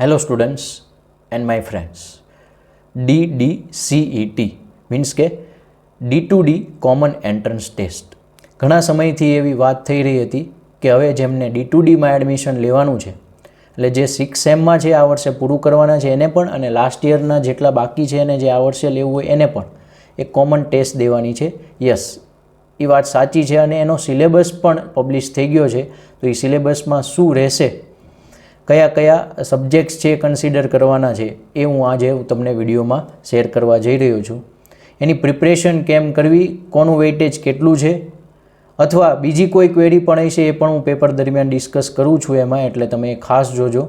Hello students and my friends. DDCET means કે D2D common entrance test. ઘણા સમયથી એવી વાત થઈ રહી હતી કે હવે જેમને D2Dમાં એડમિશન લેવાનું છે, એટલે જે 6 સેમમાં છે આ વર્ષે પૂરું કરવાના છે એને પણ, અને લાસ્ટ યરના જેટલા બાકી છે એને જે આ વર્ષે લેવું હોય એને પણ એક કોમન ટેસ્ટ દેવાની છે. યસ, એ વાત સાચી છે અને એનો સિલેબસ પણ પબ્લિશ થઈ ગયો છે. તો એ સિલેબસમાં શું રહેશે, કયા કયા સબ્જેક્ટ્સ છે કન્સિડર કરવાના છે, એ હું આજે તમને વિડીયોમાં શેર કરવા જઈ રહ્યો છું. એની પ્રિપરેશન કેમ કરવી, કોનું વેઇટેજ કેટલું છે, અથવા બીજી કોઈ ક્વેરી પણ હશે એ પણ હું પેપર દરમિયાન ડિસ્કસ કરું છું એમાં, એટલે તમે ખાસ જોજો.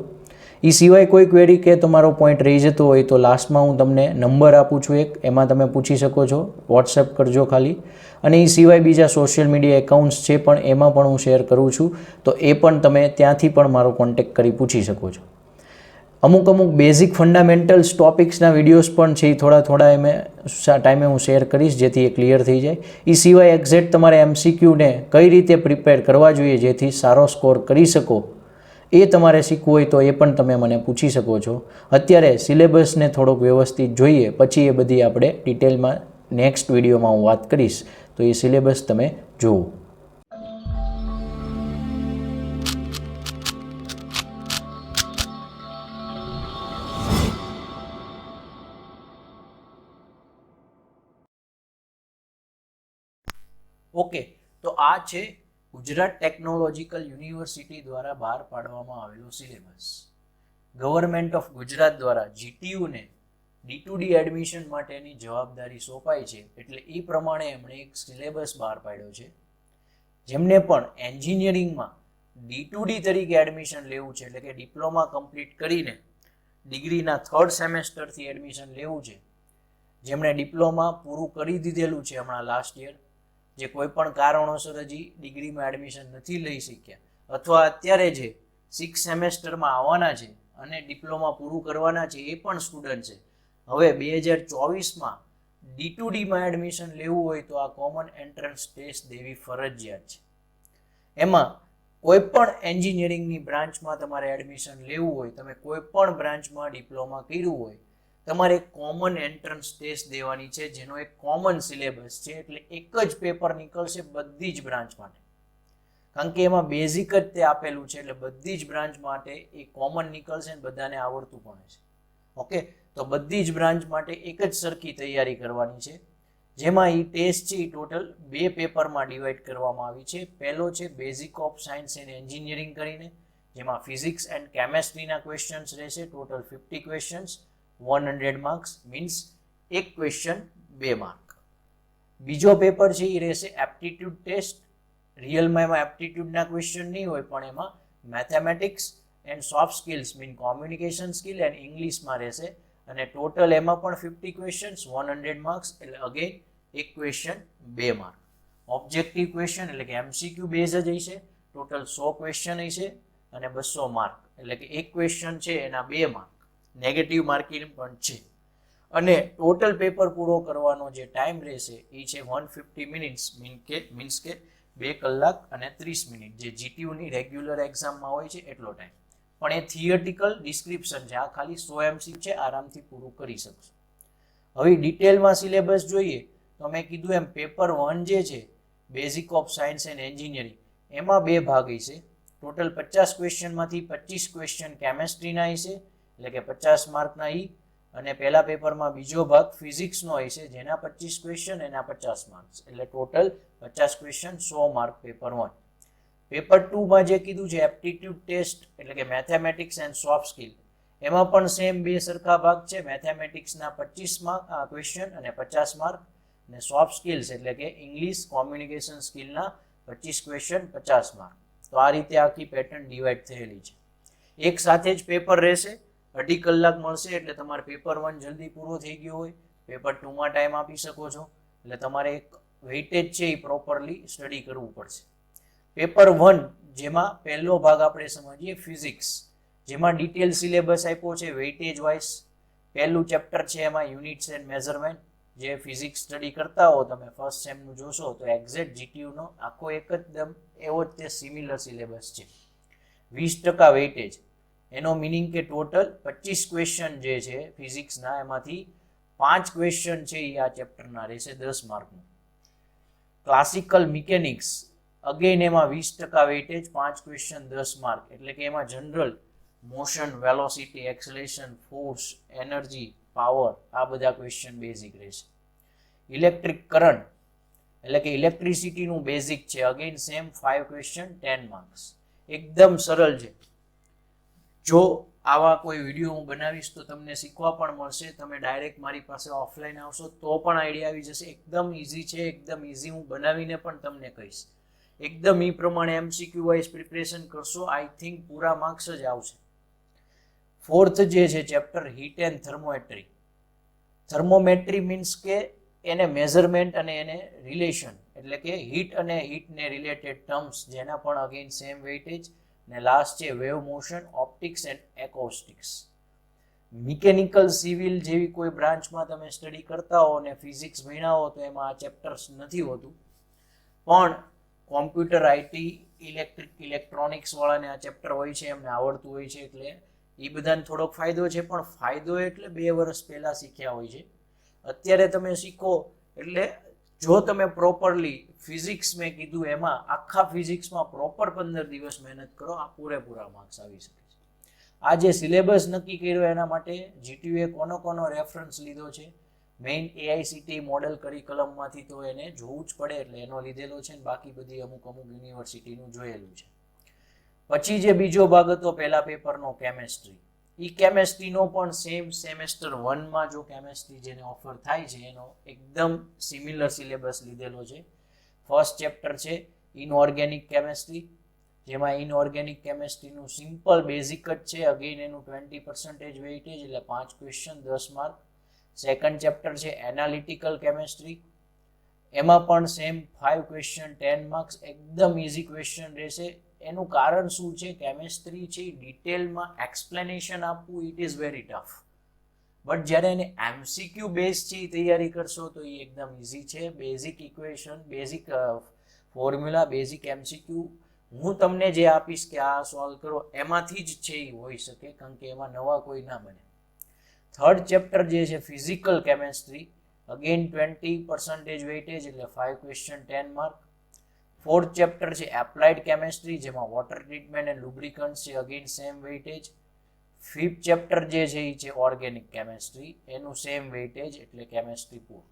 એ સિવાય કોઈ ક્વેરી કે તમારો પોઈન્ટ રહી જતો હોય તો લાસ્ટમાં હું તમને નંબર આપું છું એક, એમાં તમે પૂછી શકો છો. વોટ્સએપ કરજો ખાલી. અને એ સિવાય બીજા સોશિયલ મીડિયા એકાઉન્ટ્સ છે પણ એમાં પણ હું શેર કરું છું, તો એ પણ તમે ત્યાંથી પણ મારો કોન્ટેક્ટ કરી પૂછી શકો છો. અમુક બેઝિક ફંડામેન્ટલ્સ ટોપિક્સના વિડીયોઝ પણ છે, એ થોડા ટાઈમે હું શેર કરીશ જેથી એ ક્લિયર થઈ જાય. એ સિવાય એક્ઝેક્ટ તમારે MCQને કઈ રીતે પ્રિપેર કરવા જોઈએ જેથી સારો સ્કોર કરી શકો, એ તમારે શીખવું હોય તો એ પણ તમે મને પૂછી શકો છો. અત્યારે સિલેબસને થોડોક વ્યવસ્થિત જોઈએ, પછી એ બધી આપણે ડિટેલમાં નેક્સ્ટ વિડીયોમાં હું વાત કરીશ. તો એ સિલેબસ તમે જુઓ. ઓકે, તો આ છે ગુજરાત ટેકનોલોજીકલ યુનિવર્સિટી દ્વારા બહાર પાડવામાં આવેલો સિલેબસ. ગવર્મેન્ટ ઓફ ગુજરાત દ્વારા GTUને D2D એડમિશન માટેની જવાબદારી સોંપાઈ છે, એટલે એ પ્રમાણે એમણે એક સિલેબસ બહાર પાડ્યો છે. જેમને પણ એન્જિનિયરિંગમાં D2D તરીકે એડમિશન લેવું છે, એટલે કે ડિપ્લોમા કમ્પ્લીટ કરીને ડિગ્રીના 3rd સેમેસ્ટરથી એડમિશન લેવું છે, જેમણે ડિપ્લોમા પૂરું કરી દીધેલું છે હમણાં લાસ્ટ યર, જે કોઈ પણ કારણોસર હજી ડિગ્રીમાં એડમિશન નથી લઈ શક્યા, અથવા અત્યારે જે 6 સેમેસ્ટરમાં આવવાના છે અને ડિપ્લોમા પૂરું કરવાના છે એ પણ સ્ટુડન્ટ છે, હવે 2024માં D2Dમાં એડમિશન લેવું હોય તો આ કોમન એન્ટ્રન્સ ટેસ્ટ દેવી ફરજિયાત છે. એમાં કોઈ પણ એન્જિનિયરિંગની બ્રાન્ચમાં તમારે એડમિશન લેવું હોય, તમે કોઈ પણ બ્રાન્ચમાં ડિપ્લોમા કર્યું હોય, તમારે કોમન એન્ટ્રન્સ ટેસ્ટ દેવાની છે, જેનો એક કોમન સિલેબસ છે. એટલે એક જ પેપર નીકળશે બધી જ બ્રાન્ચ માટે, કારણ કે એમાં બેઝિક જ તે આપેલું છે, એટલે બધી જ બ્રાન્ચ માટે એ કોમન નીકળશે ને બધાને આવડતું પણ છે. ઓકે, તો બધી જ બ્રાન્ચ માટે એક જ સરખી તૈયારી કરવાની છે, જેમાં એ ટેસ્ટ છે એ ટોટલ 2 પેપરમાં ડિવાઈડ કરવામાં આવી છે. પહેલો છે basic of science and engineering કરીને, જેમાં ફિઝિક્સ એન્ડ કેમેસ્ટ્રીના ક્વેશ્ચન્સ રહેશે, ટોટલ 50 ક્વેશ્ચન્સ, 100 માર્ક્સ, મીન્સ એક ક્વેશ્ચન 2 માર્ક. બીજો પેપર છે એ રહેશે એપ્ટિટ્યૂડ ટેસ્ટ. રિયલમાં એમાં એપ્ટિટ્યૂડના ક્વેશ્ચન નહીં હોય, પણ એમાં mathematics and soft skills mean communication skill and ઇંગ્લિશમાં રહેશે, અને ટોટલ એમાં પણ 50 ક્વેશ્ચન્સ, 100 માર્ક્સ, એટલે અગેન એક ક્વેશ્ચન 2 માર્ક. ઓબ્જેક્ટિવ ક્વેશ્ચન એટલે કે MCQ બેઝ જ હશે, ટોટલ 100 ક્વેશ્ચન હશે અને 200 માર્ક, એટલે કે એક ક્વેશ્ચન છે એના 2 માર્ક. નેગેટિવ માર્કિંગ પણ છે. અને ટોટલ પેપર પૂરો કરવાનો જે ટાઈમ રહેશે એ છે 150 મિનિટ્સ, મીન્સ કે 2 કલાક અને 30 મિનિટ, જે GTUની રેગ્યુલર એક્ઝામમાં હોય છે એટલો ટાઈમ. પણ એ થિયરિટિકલ ડિસ્ક્રિપ્શન છે, આ ખાલી 100 MCQ છે, આરામથી પૂરું કરી શકશો. હવે ડિટેલમાં સિલેબસ જોઈએ તો મેં કીધું એમ પેપર 1 જે છે basic of science and engineering, એમાં 2 ભાગ હશે. ટોટલ 50 ક્વેશ્ચનમાંથી 25 ક્વેશ્ચન કેમેસ્ટ્રીના હશે, એટલે કે 50 માર્કના ઈ, અને પહેલા પેપરમાં બીજો ભાગ ફિઝિક્સનો હશે, જેના 25 ક્વેશ્ચન એના 50 માર્ક્સ, એટલે total 50 question 100 mark paper 1. Paper 2માં જે કીધું છે એપ્ટિટ્યૂડ ટેસ્ટ એટલે કે મેથેમેટિક્સ એન્ડ સોફ્ટ સ્કિલ, એમાં પણ સેમ 2 સરખા ભાગ છે. મેથેમેટિક્સના 25 માર્ક ક્વેશ્ચન અને 50 માર્ક, અને સોફ્ટ સ્કિલ્સ એટલે કે ઇંગ્લિશ કોમ્યુનિકેશન સ્કિલના 25 ક્વેશ્ચન 50 માર્ક. તો આ રીતે આખી પેટર્ન ડિવાઈડ થયેલી છે. એક સાથે જ પેપર રહેશે, 2.5 કલાક મળશે, એટલે તમારે પેપર 1 જલ્દી પૂરો થઈ ગયો હોય, પેપર 2માં ટાઈમ આપી શકો છો. એટલે તમારે એક વેઇટેજ છે એ પ્રોપરલી સ્ટડી કરવું પડશે. પેપર 1 જેમાં પહેલો ભાગ આપણે સમજીએ ફિઝિક્સ, જેમાં ડિટેલ સિલેબસ આપ્યો છે વેઇટેજ વાઇઝ. પહેલું ચેપ્ટર છે એમાં યુનિટ્સ એન્ડ મેઝરમેન્ટ, જે ફિઝિક્સ સ્ટડી કરતા હો તમે ફર્સ્ટ સેમનું જોશો તો એક્ઝેક્ટ GTUનો આખો એકદમ એવો જ તે સિમિલર સિલેબસ છે. 20% વેઇટેજ. એનો મિનિંગ કે ટોટલ 25 ક્વેશ્ચન જે છે ફિઝિક્સના, એમાંથી 5 ક્વેશ્ચન છે એ આ ચેપ્ટરના રહેશે 10 માર્કનું. ક્લાસિકલ મિકેનિક્સ અગેન એમાં 20% વેઇટેજ, 5 ક્વેશ્ચન 10 માર્ક, એટલે કે એમાં general motion, velocity, acceleration, force, energy, power, આ બધા ક્વેશ્ચન બેઝિક રહેશે. ઇલેક્ટ્રિક કરંટ એટલે કે ઇલેક્ટ્રિસિટીનું બેઝિક છે, અગેન સેમ 5 ક્વેશ્ચન 10 માર્ક્સ, એકદમ સરળ છે. જો આવા કોઈ વિડીયો હું બનાવીશ તો તમને શીખવા પણ મળશે, તમે ડાયરેક્ટ મારી પાસે ઓફલાઈન આવશો તો પણ આઈડિયા આવી જશે. એકદમ ઇઝી છે, એકદમ ઇઝી, હું બનાવીને પણ તમને કહીશ. એકદમ એ પ્રમાણે MCQ વાઇઝ પ્રિપરેશન કરશો, આઈ થિંક પૂરા માર્ક્સ જ આવશે. ફોર્થ જે છે ચેપ્ટર, હીટ એન્ડ થર્મોમેટ્રી. થર્મોમેટ્રી મીન્સ કે એને મેઝરમેન્ટ અને એને રિલેશન, એટલે કે હીટ અને હીટને રિલેટેડ ટર્મ્સ, જેના પણ અગેન સેમ વેઇટેજ. ને લાસ્ટ છે wave motion, optics and acoustics. Mechanical civil જેવી કોઈ બ્રાન્ચમાં તમે સ્ટડી કરતા હો અને ફિઝિક્સ ભણ્યા હો તો એમાં આ ચેપ્ટર્સ નથી હોતું, પણ કોમ્પ્યુટર, IT, ઇલેક્ટ્રિક, ઇલેક્ટ્રોનિક્સ વાળાને આ ચેપ્ટર હોય છે, એમને આવડતું હોય છે, એટલે એ બધાને થોડોક ફાયદો છે. પણ ફાયદો એટલે 2 વર્ષ પહેલાં શીખ્યા હોય છે, અત્યારે તમે શીખો એટલે જો તમે પ્રોપરલી ફિઝિક્સ મેં કીધું એમાં આખા ફિઝિક્સમાં પ્રોપર 15 દિવસ મહેનત કરો, આ પૂરેપૂરા માર્ક્સ આવી શકે છે. આ જે સિલેબસ નક્કી કર્યો એના માટે GTUએ કોનો રેફરન્સ લીધો છે? મેઇન AICT મોડેલ કરિક્યુલમમાંથી તો એને જોવું જ પડે એટલે એનો લીધેલો છે, ને બાકી બધી અમુક યુનિવર્સિટીનું જોયેલું છે. પછી જે બીજો ભાગ હતો પહેલા પેપરનો, કેમેસ્ટ્રી. એ કેમેસ્ટ્રીનો પણ સેમ સેમેસ્ટર 1માં જો કેમેસ્ટ્રી જેને ઓફર થાય છે એનો એકદમ સિમિલર સિલેબસ લીધેલો છે. ફર્સ્ટ ચેપ્ટર છે ઇનઓર્ગેનિક કેમેસ્ટ્રી, જેમાં ઇનઓર્ગેનિક કેમેસ્ટ્રીનું સિમ્પલ બેઝિક જ છે, અગેન એનું 20% વેઇટેજ, એટલે 5 ક્વેશ્ચન 10 માર્ક. સેકન્ડ ચેપ્ટર છે એનાલિટિકલ કેમેસ્ટ્રી, એમાં પણ સેમ 5 ક્વેશ્ચન 10 માર્ક્સ, એકદમ ઇઝી ક્વેશ્ચન રહેશે. એનું કારણ શું છે? કેમેસ્ટ્રી છે ડિટેલમાં એક્સપ્લેનેશન આપવું it is very tough, but જ્યારે એને MCQ બેઝ છે એ તૈયારી કરશો તો એ એકદમ ઇઝી છે. Basic equation, basic formula, basic MCQ હું તમને જે આપીશ કે આ સોલ્વ કરો એમાંથી જ છે એ હોઈ શકે, કારણ કે એમાં નવા કોઈ ના બને. થર્ડ ચેપ્ટર જે છે ફિઝિકલ કેમેસ્ટ્રી, અગેન 20% વેઇટેજ, એટલે 5 ક્વેશ્ચન 10 માર્ક. ફોર્થ ચેપ્ટર છે એપ્લાઇડ કેમેસ્ટ્રી, જેમાં વોટર ટ્રીટમેન્ટ એન્ડ લુબ્રિકન્ટ્સ છે, again same weightage. Fifth chapter જે છે એ છે ઓર્ગેનિક કેમેસ્ટ્રી, એનું સેમ વેઇટેજ, એટલે કેમેસ્ટ્રી પૂર.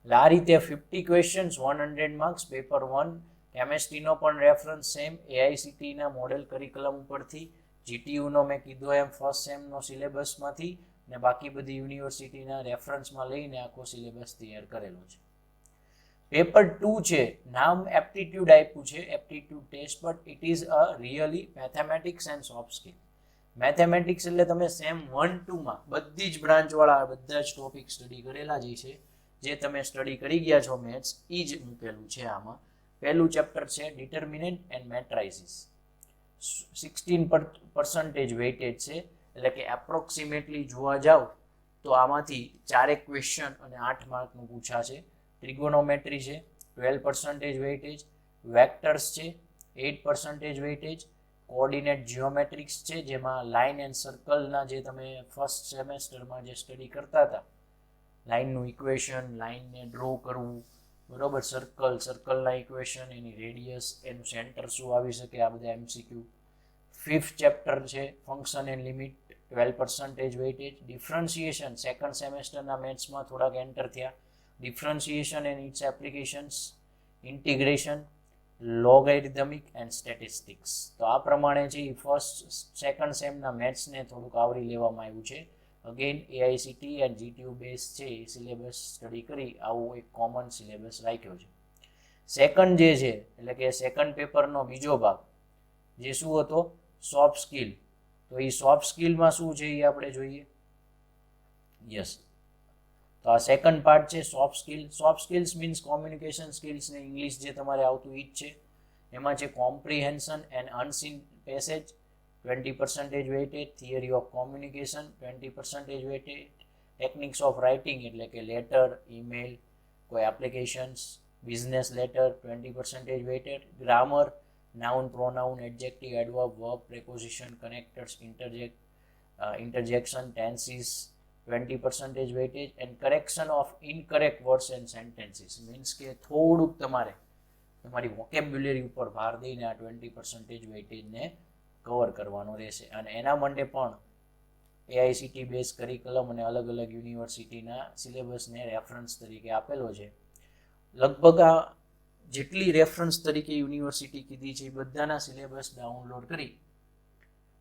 આ રીતે 50 ક્વેશ્ચન્સ 100 માર્ક્સ, પેપર 1. કેમેસ્ટ્રીનો પણ રેફરન્સ સેમ AICTના મોડેલ કરિક્યુલમ ઉપરથી, GTUનો મેં કીધું એમ ફર્સ્ટ સેમનો સિલેબસમાંથી, ને બાકી બધી યુનિવર્સિટીના રેફરન્સમાં લઈને આખો સિલેબસ તૈયાર કરેલો છે. પેપર 2 છે, નામ એપ્ટિટ્યુડ આપ્યું છે, aptitude test, but it is a really mathematics and soft skill. Mathematics એટલે તમે સેમ 1-2માં બધી જ બ્રાન્ચવાળા બધા જ ટોપિક સ્ટડી કરેલા જ છે, જે તમે સ્ટડી કરી ગયા છો મેથ્સ એ જ મૂકેલું છે આમાં. પહેલું ચેપ્ટર છે ડિટર્મિનન્ટ એન્ડ મેટ્રાઇસિસ, 16% વેઇટેજ છે, એટલે કે એપ્રોક્સિમેટલી જોવા જાવ તો આમાંથી 4 ક્વેશ્ચન અને 8 માર્કનું પૂછાશે. ટ્રિગોનોમેટ્રી છે 12% વેઇટેજ, વેક્ટર્સ છે 8% વેઇટેજ, કોઓર્ડિનેટ જીઓમેટ્રિક્સ છે, જેમાં લાઇન એન્ડ સર્કલના જે તમે ફર્સ્ટ સેમેસ્ટરમાં જે સ્ટડી કરતા હતા, લાઇનનું ઇક્વેશન, લાઇનને ડ્રો કરવું, બરોબર, સર્કલના ઇક્વેશન, એની રેડિયસ, એનું સેન્ટર શું આવી શકે, આ બધા MCQ. ફિફ્થ ચેપ્ટર છે function and limit, 12% weightage. Differentiation second સેમેસ્ટરના મેથ્સમાં થોડાક એન્ટર થયા, differentiation and its applications, integration, logarithmic and statistics. તો આ પ્રમાણે છે એ ફર્સ્ટ સેકન્ડ સેમના મેથ્સને થોડુંક આવરી લેવામાં આવ્યું છે. Again AICT and GTU base છે એ સિલેબસ સ્ટડી કરી આવું એક કોમન સિલેબસ રાખ્યો છે. સેકન્ડ જે છે એટલે કે સેકન્ડ પેપરનો બીજો ભાગ જે શું હતો, સોફ્ટ સ્કિલ. તો એ સોફ્ટ સ્કિલમાં શું છે એ આપણે જોઈએ. યસ, તો આ સેકન્ડ પાર્ટ છે soft skill. Soft skills means communication skills ને ઇંગ્લિશ જે તમારે આવતું એ જ છે. એમાં છે comprehension and unseen passage, 20% weightage. Theory of communication 20% weightage. Techniques of writing એટલે કે લેટર, ઈમેલ, કોઈ applications, business letter 20% weighted. Grammar noun, pronoun, adjective, adverb, verb, preposition, connectors, interjection, tenses, 20% weightage and correction of incorrect words and sentences. Means કે થોડુંક તમારે તમારી vocabulary ઉપર ભાર દઈને આ 20% વેઇટેજને કવર કરવાનો રહેશે. અને એના માટે પણ AICTE બેઝ કરિક્યુલમ અને અલગ અલગ યુનિવર્સિટીના સિલેબસને રેફરન્સ તરીકે આપેલો છે. લગભગ આ જેટલી રેફરન્સ તરીકે યુનિવર્સિટી કીધી છે એ બધાના સિલેબસ ડાઉનલોડ કરી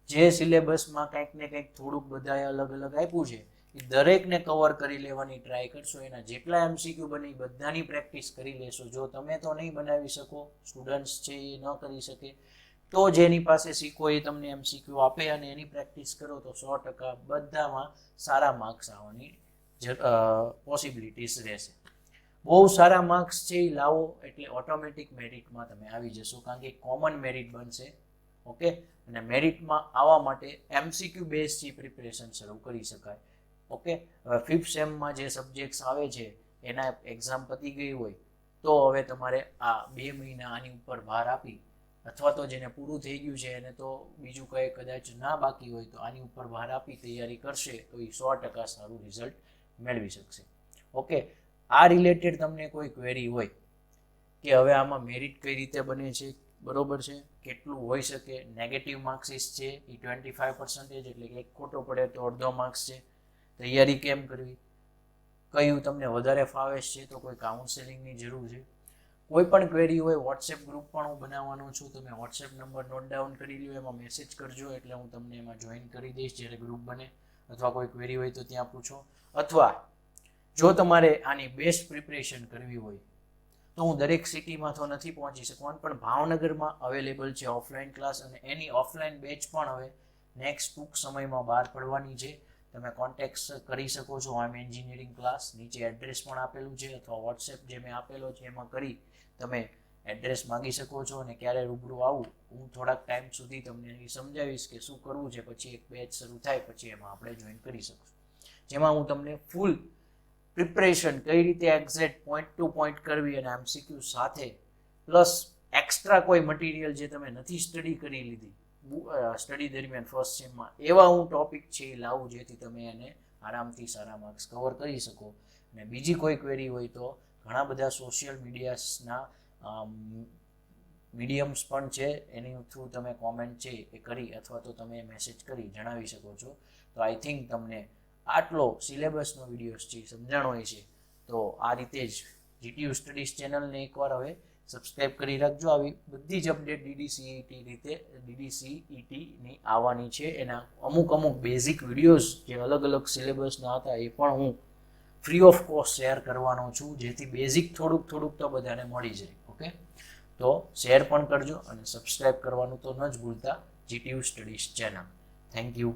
જે સિલેબસમાં કંઈક ને કંઈક થોડુંક બધાએ અલગ અલગ આપ્યું છે એ દરેકને કવર કરી લેવાની ટ્રાય કરશો. એના જેટલા MCQ બને એ બધાની પ્રેક્ટિસ કરી લેશો. જો તમે તો નહીં બનાવી શકો, સ્ટુડન્ટ્સ છે એ ન કરી શકે, તો જેની પાસે શીખો એ તમને MCQ આપે અને એની પ્રેક્ટિસ કરો તો 100% બધામાં સારા માર્ક્સ આવવાની પોસિબિલિટીઝ રહેશે. બહુ સારા માર્ક્સ છે એ લાવો એટલે ઓટોમેટિક મેરિટમાં તમે આવી જશો, કારણ કે કોમન મેરિટ બનશે. ઓકે, અને મેરિટમાં આવવા માટે MCQ બેઝથી પ્રિપેરેશન શરૂ કરી શકાય. ઓકે, હવે 5th સેમમાં જે સબ્જેક્ટ્સ આવે છે એના એક્ઝામ પતી ગઈ હોય તો હવે તમારે આ 2 મહિના આની ઉપર ભાર આપી, અથવા તો જેને પૂરું થઈ ગયું છે એને તો બીજું કંઈ કદાચ ના બાકી હોય તો આની ઉપર ભાર આપી તૈયારી કરશે તો એ 100% સારું રિઝલ્ટ મેળવી શકશે. ઓકે, આ રિલેટેડ તમને કોઈ ક્વેરી હોય કે હવે આમાં મેરિટ કઈ રીતે બને છે, બરોબર છે, કેટલું હોઈ શકે, નેગેટિવ માર્ક્સિસ છે એ 25%, એટલે કે એક ખોટો પડે તો અડધો માર્ક્સ છે, તૈયારી કેમ કરવી, કયું તમને વધારે ફાવે છે તો કોઈ કાઉન્સેલિંગની જરૂર છે, કોઈ પણ ક્વેરી હોય વોટ્સએપ ગ્રુપ પણ હું બનાવવાનો છું. તમે વોટ્સએપ નંબર નોટ ડાઉન કરી લો, એમાં મેસેજ કરજો એટલે હું તમને એમાં જોઈન કરી દઈશ જ્યારે ગ્રુપ બને. અથવા કોઈ ક્વેરી હોય તો ત્યાં પૂછો. અથવા જો તમારે આની બેસ્ટ પ્રિપરેશન કરવી હોય તો હું દરેક સિટીમાં તો નથી પહોંચી શકવાનું, પણ ભાવનગરમાં અવેલેબલ છે ઓફલાઈન ક્લાસ, અને એની ઓફલાઈન બેચ પણ હવે નેક્સ્ટ ટૂંક સમયમાં બહાર પડવાની છે. તમે કોન્ટેક્ટ કરી શકો છો. આમ એન્જિનિયરિંગ ક્લાસ, નીચે એડ્રેસ પણ આપેલું છે, અથવા વોટ્સએપ જે મેં આપેલો છે એમાં કરી તમે એડ્રેસ માગી શકો છો. અને ક્યારે રૂબરૂ આવું હું થોડાક ટાઈમ સુધી તમને સમજાવીશ કે શું કરવું છે. પછી એક બેચ શરૂ થાય પછી એમાં આપણે જોઈન કરી શકશું, જેમાં હું તમને ફૂલ પ્રિપરેશન કઈ રીતે એક્ઝેક્ટ પોઈન્ટ ટુ પોઈન્ટ કરવી અને MCQ સાથે પ્લસ એક્સ્ટ્રા કોઈ મટીરિયલ જે તમે નથી સ્ટડી કરી લીધી સ્ટડી દરમિયાન ફર્સ્ટ સેમમાં, એવા હું ટોપિક છે એ લાવું જેથી તમે એને આરામથી સારા માર્ક્સ કવર કરી શકો. અને બીજી કોઈ ક્વેરી હોય તો ઘણા બધા સોશિયલ મીડિયાના મીડિયમ્સ પણ છે, એની થ્રુ તમે કોમેન્ટ છે એ કરી અથવા તો તમે મેસેજ કરી જણાવી શકો છો. તો આઈ થિંક તમને આટલો સિલેબસનો વિડીયો છે સમજાણો હોય છે. તો આ રીતે જ GTU સ્ટડીઝ ચેનલને એકવાર હવે સબસ્ક્રાઈબ કરી રાખજો. આવી બધી જ અપડેટ DDCETની આવવાની છે. એના અમુક બેઝિક વિડીયોઝ જે અલગ અલગ સિલેબસના હતા એ પણ હું ફ્રી ઓફ કોસ્ટ શેર કરવાનો છું, જેથી બેઝિક થોડુંક તો બધાને મળી જાય. ઓકે, તો શેર પણ કરજો અને સબસ્ક્રાઈબ કરવાનું તો ન જ ભૂલતા GTU studies channel. Thank you.